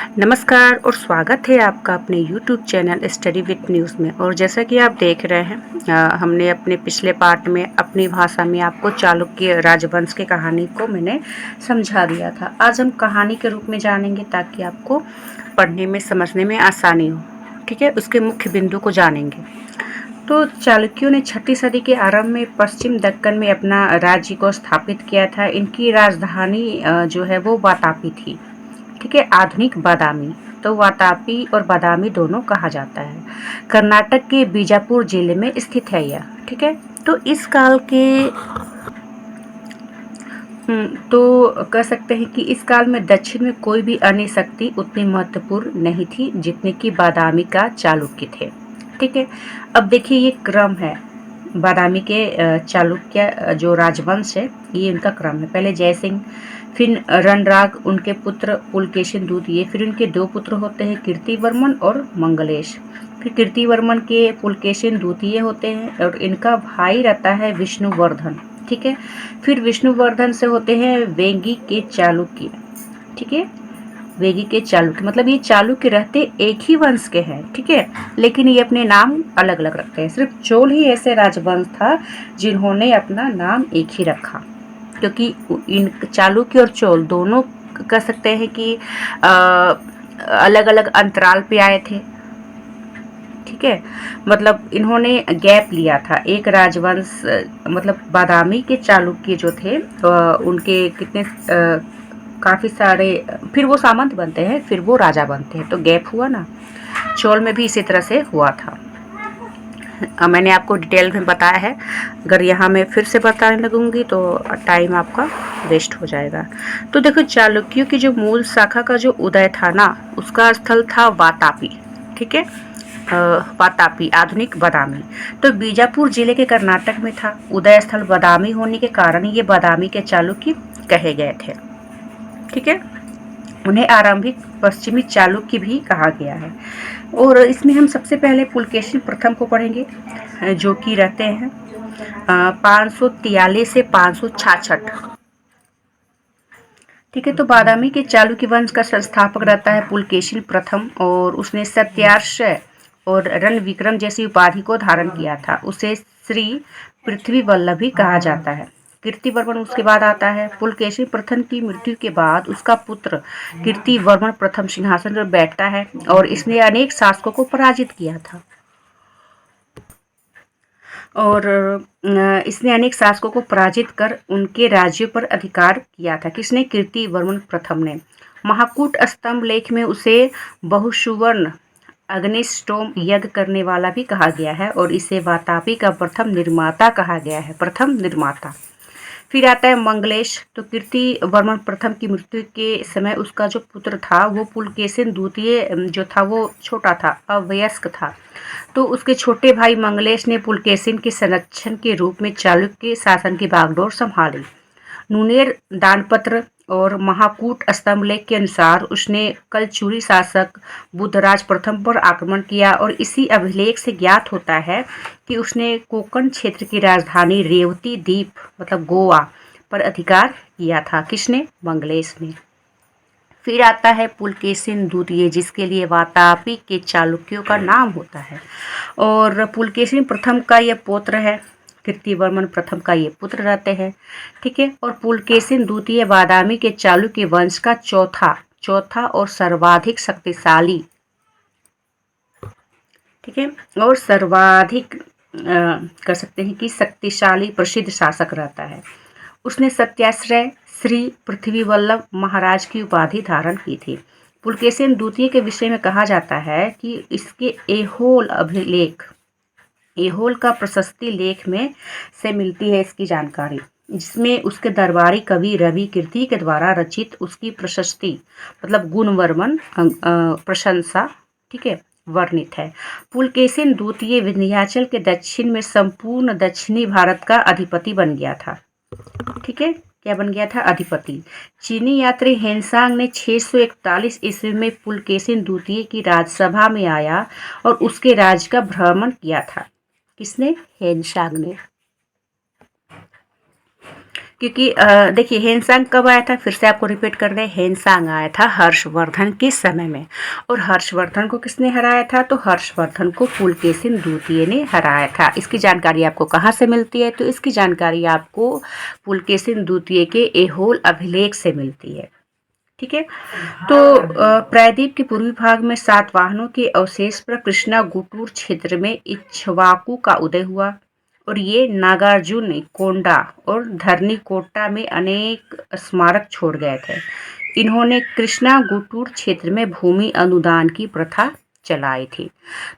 नमस्कार और स्वागत है आपका अपने YouTube channel study with news में। और जैसा कि आप देख रहे हैं, हमने अपने पिछले पार्ट में अपनी भाषा में आपको चालुक्य राजवंश की कहानी को मैंने समझा दिया था। आज हम कहानी के रूप में जानेंगे ताकि आपको पढ़ने में समझने में आसानी हो। ठीक है, उसके मुख्य बिंदु को जानेंगे। तो चालुक्यों ने 6ठी सदी के आरंभ में पश्चिम दक्कन में अपना राज्य को स्थापित किया था। इनकी राजधानी जो है वो वातापी थी। ठीक है, आधुनिक बादामी। तो वातापी और बादामी दोनों कहा जाता है। कर्नाटक के बीजापुर जिले में स्थित है यह। ठीक है, तो इस काल के तो कह सकते हैं कि इस काल में दक्षिण में कोई भी अन्य शक्ति उतनी महत्वपूर्ण नहीं थी जितने कि बादामी का चालुक्य थे। ठीक है, अब देखिए ये क्रम है बादामी के चालुक्य जो राजवंश है, ये उनका क्रम है। पहले जयसिंह, फिर रणराग, उनके पुत्र पुलकेशिन द्वितीय, फिर उनके दो पुत्र होते हैं कीर्तिवर्मन और मंगलेश। फिर कीर्तिवर्मन के पुलकेशिन द्वितीय होते हैं और इनका भाई रहता है विष्णुवर्धन। ठीक है, फिर विष्णुवर्धन से होते हैं वेंगी के चालुक्य। ठीक है, वेगी के चालुक्य, मतलब ये चालुक्य रहते एक ही वंश के हैं। ठीक है, लेकिन ये अपने नाम अलग अलग रखते हैं। सिर्फ चोल ही ऐसे राजवंश था जिन्होंने अपना नाम एक ही रखा, क्योंकि इन चालुक्य और चोल दोनों कह सकते हैं कि अलग अलग अंतराल पे आए थे। ठीक है, मतलब इन्होंने गैप लिया था। एक राजवंश मतलब बादामी के चालुक्य जो थे उनके कितने काफ़ी सारे, फिर वो सामंत बनते हैं, फिर वो राजा बनते हैं, तो गैप हुआ ना। चोल में भी इसी तरह से हुआ था। मैंने आपको डिटेल में बताया है। अगर यहाँ मैं फिर से बताने लगूंगी तो टाइम आपका वेस्ट हो जाएगा। तो देखो, चालुक्यों की जो मूल शाखा का जो उदय था ना, उसका स्थल था वातापी। ठीक है, वातापी, आधुनिक बादामी। तो बीजापुर जिले के कर्नाटक में था। उदय स्थल बादामी होने के कारण ये बादामी के चालुक्य कहे गए थे। ठीक है, उन्हें आरंभिक पश्चिमी चालुक्य भी कहा गया है। और इसमें हम सबसे पहले पुलकेशिन प्रथम को पढ़ेंगे, जो कि रहते हैं 543 से 566। ठीक है, तो बादामी के चालुक्य वंश का संस्थापक रहता है पुलकेशिन प्रथम, और उसने सत्यार्षय और रणविक्रम जैसी उपाधि को धारण किया था। उसे श्री पृथ्वी वल्लभ भी कहा जाता है। कीर्तिवर्मन उसके बाद आता है। पुलकेशिन प्रथम की मृत्यु के बाद उसका पुत्र कीर्तिवर्मन प्रथम सिंहासन पर बैठता है और इसने अनेक शासकों को पराजित किया था। और इसने अनेक शासकों को पराजित कर उनके राज्यों पर अधिकार किया था। किसने? कीर्तिवर्मन प्रथम ने। महाकूट स्तंभ लेख में उसे बहुसुवर्ण अग्निष्टोम यज्ञ करने वाला भी कहा गया है और इसे वातापी का प्रथम निर्माता कहा गया है, प्रथम निर्माता। फिर आता है मंगलेश। तो कीर्तिवर्मन प्रथम की मृत्यु के समय उसका जो पुत्र था वो पुलकेशिन द्वितीय जो था वो छोटा था, अवयस्क था। तो उसके छोटे भाई मंगलेश ने पुलकेशिन के संरक्षण के रूप में चालुक्य शासन की बागडोर संभाली। नुनेर दानपत्र और महाकूट स्तंभलेख के अनुसार उसने कलचुरी शासक बुद्धराज प्रथम पर आक्रमण किया और इसी अभिलेख से ज्ञात होता है कि उसने कोंकण क्षेत्र की राजधानी रेवती द्वीप मतलब गोवा पर अधिकार किया था। किसने? मंगलेश ने। फिर आता है पुलकेशिन द्वितीय, जिसके लिए वातापी के चालुक्यों का नाम होता है। और पुलकेशिन प्रथम का यह पौत्र है, कीर्तिवर्मन प्रथम का ये पुत्र रहते हैं। ठीक है, और पुलकेशिन द्वितीय बादामी के चालुक्य वंश का चौथा और सर्वाधिक शक्तिशाली, ठीक है, और सर्वाधिक कर सकते हैं कि शक्तिशाली प्रसिद्ध शासक रहता है। उसने सत्याश्रय श्री पृथ्वी वल्लभ महाराज की उपाधि धारण की थी। पुलकेशिन द्वितीय के विषय में कहा जाता है कि इसके ऐहोल अभिलेख, ऐहोल का प्रशस्ति लेख में से मिलती है इसकी जानकारी, जिसमें उसके दरबारी कवि रवि कीर्ति के द्वारा रचित उसकी प्रशस्ति मतलब गुणवर्मन प्रशंसा, ठीक है, वर्णित है। पुलकेशिन द्वितीय विंध्याचल के दक्षिण में संपूर्ण दक्षिणी भारत का अधिपति बन गया था। ठीक है, क्या बन गया था? अधिपति। चीनी यात्री हेनसांग ने 641 ईस्वी में पुलकेशिन द्वितीय की राजसभा में आया और उसके राज्य का भ्रमण किया था। किसने? हेनसांग ने। क्योंकि देखिए हेनसांग कब आया था, फिर से आपको रिपीट कर दें, हेनसांग आया था हर्षवर्धन के समय में। और हर्षवर्धन को किसने हराया था, तो हर्षवर्धन को पुलकेशिन द्वितीय ने हराया था। इसकी जानकारी आपको कहाँ से मिलती है, तो इसकी जानकारी आपको पुलकेशिन द्वितीय के ऐहोल अभिलेख से मिलती है। ठीक है। तो प्रायद्वीप के पूर्वी भाग में सातवाहनों के अवशेष पर कृष्णा गुटूर क्षेत्र में इक्ष्वाकु का उदय हुआ और ये नागार्जुन कोंडा और धरनीकोटा में अनेक स्मारक छोड़ गए थे। इन्होंने कृष्णा गुटूर क्षेत्र में भूमि अनुदान की प्रथा चलाई थी।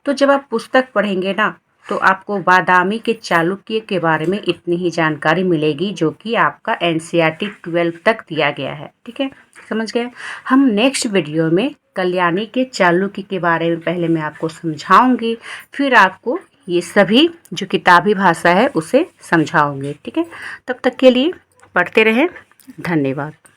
तो जब आप पुस्तक पढ़ेंगे ना, तो आपको बादामी के चालुक्य के बारे में इतनी ही जानकारी मिलेगी जो कि आपका एनसीईआरटी 12 तक दिया गया है। ठीक है, समझ गए। हम नेक्स्ट वीडियो में कल्याणी के चालुक्य के बारे में पहले मैं आपको समझाऊंगी, फिर आपको ये सभी जो किताबी भाषा है उसे समझाऊंगी। ठीक है, तब तक के लिए पढ़ते रहें। धन्यवाद।